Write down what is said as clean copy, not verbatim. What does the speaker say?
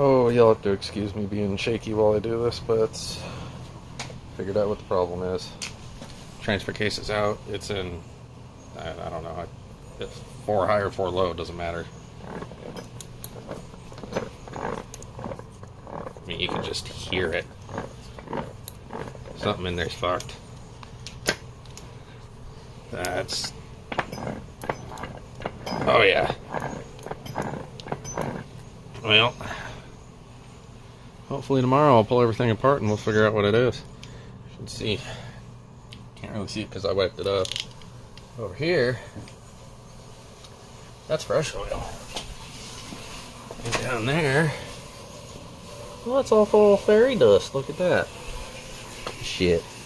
Oh, you'll have to excuse me being shaky while I do this, but figured out what the problem is. Transfer case is out. It's in, I don't know, it's 4 high or 4 low, doesn't matter. I mean, you can just hear it. Something in there's fucked. That's... Oh yeah. Well, hopefully tomorrow I'll pull everything apart and we'll figure out what it is. You should see. Can't really see it because I wiped it up. Over here, that's fresh oil. And down there, well, that's all full of fairy dust. Look at that. Shit.